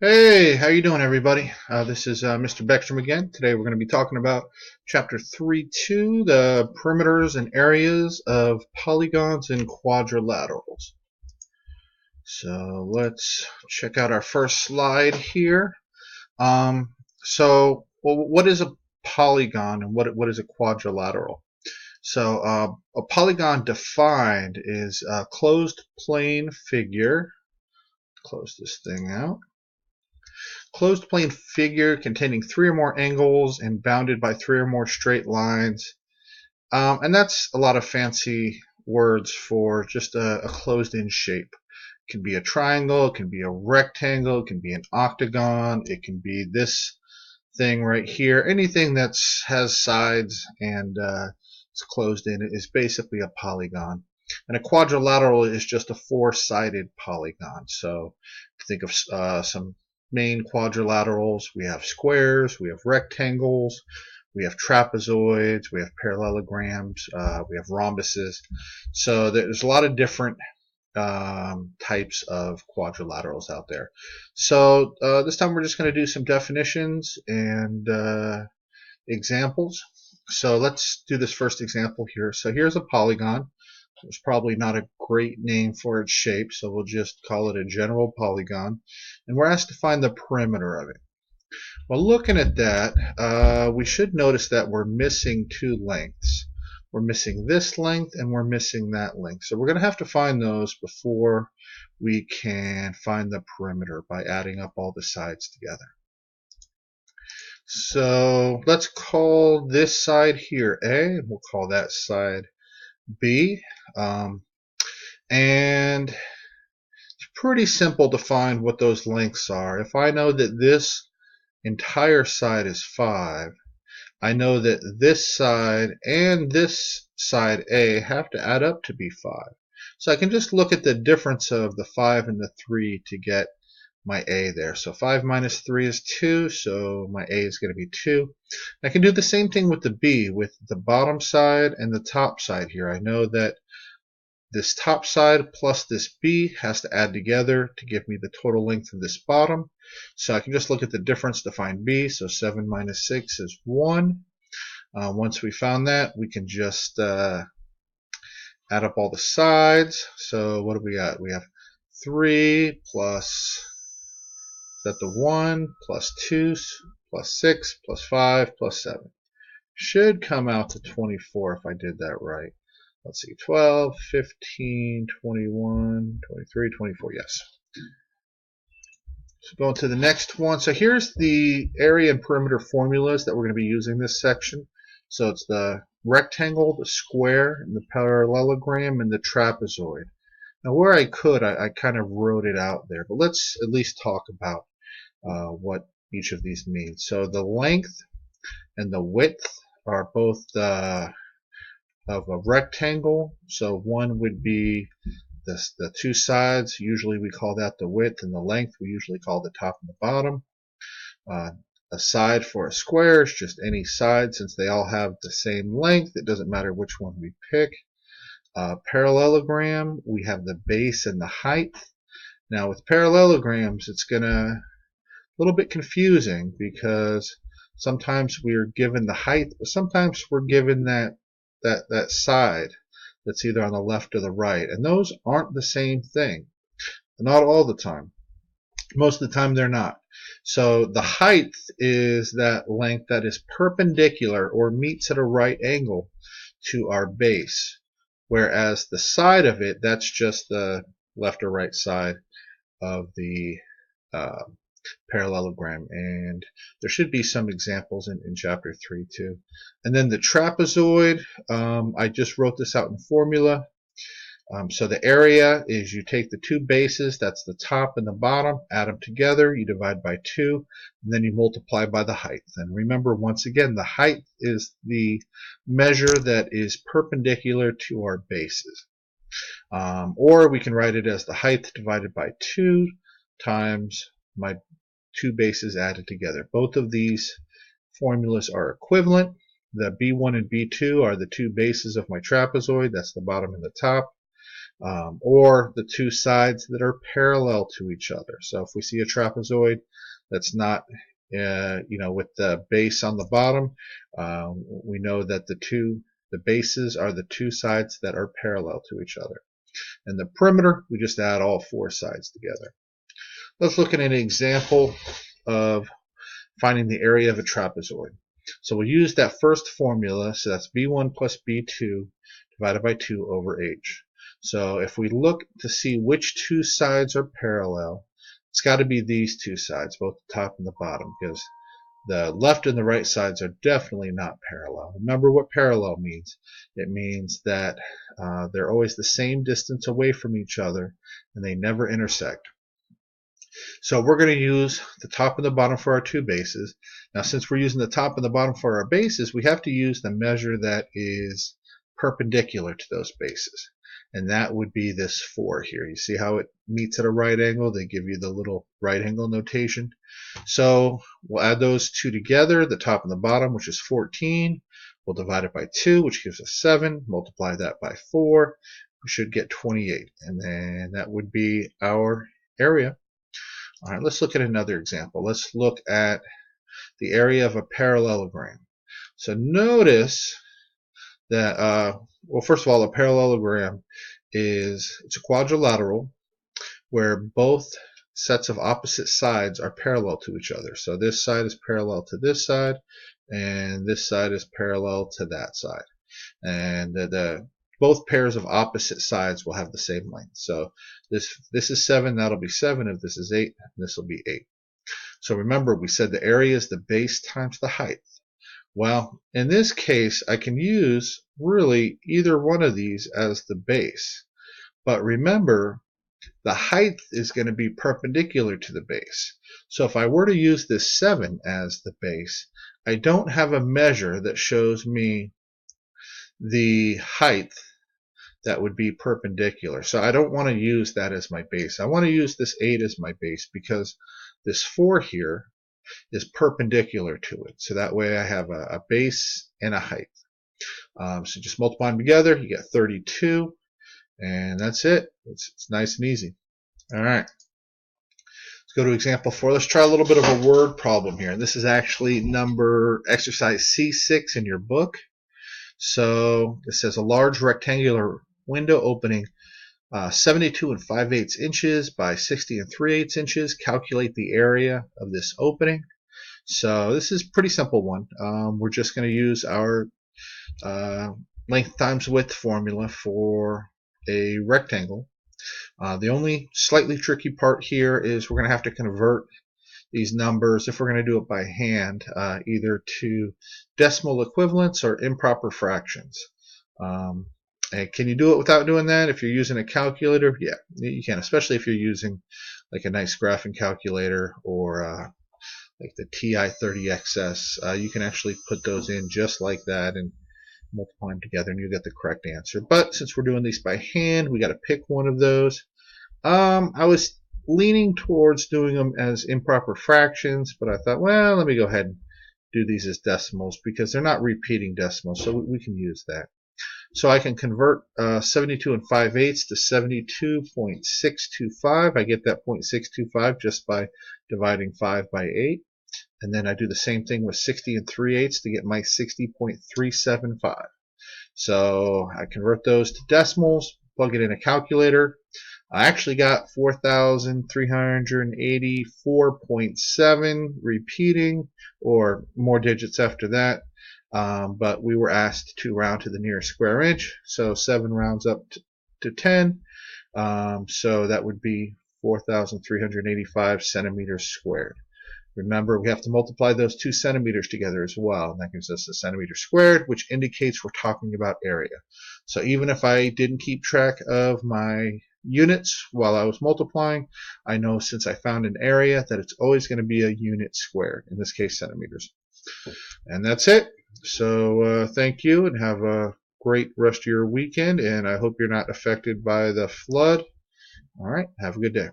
Hey, how you doing, everybody? This is Mr. Beckstrom again. Today we're going to be talking about Chapter 3.2, the perimeters and areas of polygons and quadrilaterals. So let's check out our first slide here. What is a polygon and what is a quadrilateral? So a polygon defined is a closed plane figure. Close this thing out. Closed plane figure containing three or more angles and bounded by three or more straight lines. And that's a lot of fancy words for just a closed-in shape. It can be a triangle, it can be a rectangle, it can be an octagon, it can be this thing right here. Anything that has sides and is closed in is basically a polygon. And a quadrilateral is just a four-sided polygon. So think of some main quadrilaterals. We have squares, we have rectangles, we have trapezoids, we have parallelograms, we have rhombuses. So there's a lot of different types of quadrilaterals out there. So this time we're just going to do some definitions and examples. So let's do this first example here. So here's a polygon. There's probably not a great name for its shape, so we'll just call it a general polygon. And we're asked to find the perimeter of it. Well, looking at that, we should notice that we're missing two lengths. We're missing this length and we're missing that length. So we're going to have to find those before we can find the perimeter by adding up all the sides together. So let's call this side here A, and we'll call that side B. And it's pretty simple to find what those lengths are. If I know that this entire side is 5, I know that this side and this side A have to add up to be 5. So I can just look at the difference of the 5 and the 3 to get my A there. So 5 minus 3 is 2, so my A is going to be 2. I can do the same thing with the B, with the bottom side and the top side here. I know that this top side plus this B has to add together to give me the total length of this bottom. So I can just look at the difference to find B. So 7 minus 6 is 1. Once we found that, we can just add up all the sides. So what do we got? We have 3 plus that the 1 plus 2 plus 6 plus 5 plus 7. Should come out to 24 if I did that right. Let's see, 12, 15, 21, 23, 24, yes. So going to the next one. So here's the area and perimeter formulas that we're going to be using this section. So it's the rectangle, the square, and the parallelogram, and the trapezoid. Now where I could, I kind of wrote it out there, but let's at least talk about what each of these means. So the length and the width are both of a rectangle. So one would be the two sides. Usually we call that the width, and the length we usually call the top and the bottom. A side for a square is just any side, since they all have the same length. It doesn't matter which one we pick. Parallelogram, we have the base and the height. Now with parallelograms, it's a little bit confusing because sometimes we are given the height, but sometimes we're given that side that's either on the left or the right, and those aren't the same thing. Not all the time. Most of the time they're not. So the height is that length that is perpendicular or meets at a right angle to our base, whereas the side of it, that's just the left or right side of the parallelogram, and there should be some examples in chapter 3 too. And then the trapezoid, I just wrote this out in formula. So the area is, you take the two bases, that's the top and the bottom, add them together, you divide by 2, and then you multiply by the height. And remember, once again, the height is the measure that is perpendicular to our bases. Or we can write it as the height divided by 2 times my two bases added together. Both of these formulas are equivalent. The B1 and B2 are the two bases of my trapezoid. That's the bottom and the top. or the two sides that are parallel to each other. So if we see a trapezoid that's not with the base on the bottom, we know that the bases are the two sides that are parallel to each other. And the perimeter, we just add all four sides together. Let's look at an example of finding the area of a trapezoid. So we'll use that first formula, so that's b1 plus b2 divided by 2 over h. So if we look to see which two sides are parallel, it's got to be these two sides, both the top and the bottom, because the left and the right sides are definitely not parallel. Remember what parallel means. It means that they're always the same distance away from each other, and they never intersect. So we're going to use the top and the bottom for our two bases. Now, since we're using the top and the bottom for our bases, we have to use the measure that is perpendicular to those bases. And that would be this 4 here. You see how it meets at a right angle? They give you the little right angle notation. So we'll add those two together, the top and the bottom, which is 14. We'll divide it by 2, which gives us 7. Multiply that by 4. We should get 28. And then that would be our area. All right, let's look at another example. Let's look at the area of a parallelogram. So notice that, well, first of all, a parallelogram it's a quadrilateral where both sets of opposite sides are parallel to each other. So this side is parallel to this side, and this side is parallel to that side. And both pairs of opposite sides will have the same length. So this is 7, that'll be 7. If this is 8, this will be 8. So remember, we said the area is the base times the height. Well, in this case, I can use really either one of these as the base. But remember, the height is going to be perpendicular to the base. So if I were to use this 7 as the base, I don't have a measure that shows me the height that would be perpendicular. So I don't want to use that as my base. I want to use this 8 as my base because this 4 here is perpendicular to it. So that way I have a base and a height. So just multiply them together, you get 32, and that's it. It's nice and easy. All right. Let's go to example 4. Let's try a little bit of a word problem here. This is actually exercise C6 in your book. So it says a large rectangular window opening 72 and 5/8 inches by 60 and 3/8 inches. Calculate the area of this opening. So this is a pretty simple one. We're just going to use our length times width formula for a rectangle. The only slightly tricky part here is we're going to have to convert these numbers, if we're going to do it by hand, either to decimal equivalents or improper fractions. And can you do it without doing that? If you're using a calculator, yeah, you can, especially if you're using like a nice graphing calculator or like the TI-30XS. You can actually put those in just like that and multiply them together and you get the correct answer. But since we're doing these by hand, we got to pick one of those. I was leaning towards doing them as improper fractions, but I thought, well, let me go ahead and do these as decimals because they're not repeating decimals, so we can use that. So I can convert 72 and 5/8 to 72.625. I get that 0.625 just by dividing 5 by 8. And then I do the same thing with 60 and 3/8 to get my 60.375. So I convert those to decimals, plug it in a calculator. I actually got 4,384.7 repeating, or more digits after that. But we were asked to round to the nearest square inch, so 7 rounds up to 10. So that would be 4,385 centimeters squared. Remember, we have to multiply those 2 centimeters together as well, and that gives us a centimeter squared, which indicates we're talking about area. So even if I didn't keep track of my units while I was multiplying, I know since I found an area that it's always going to be a unit squared, in this case centimeters. And that's it. So thank you and have a great rest of your weekend, and I hope you're not affected by the flood. All right, have a good day.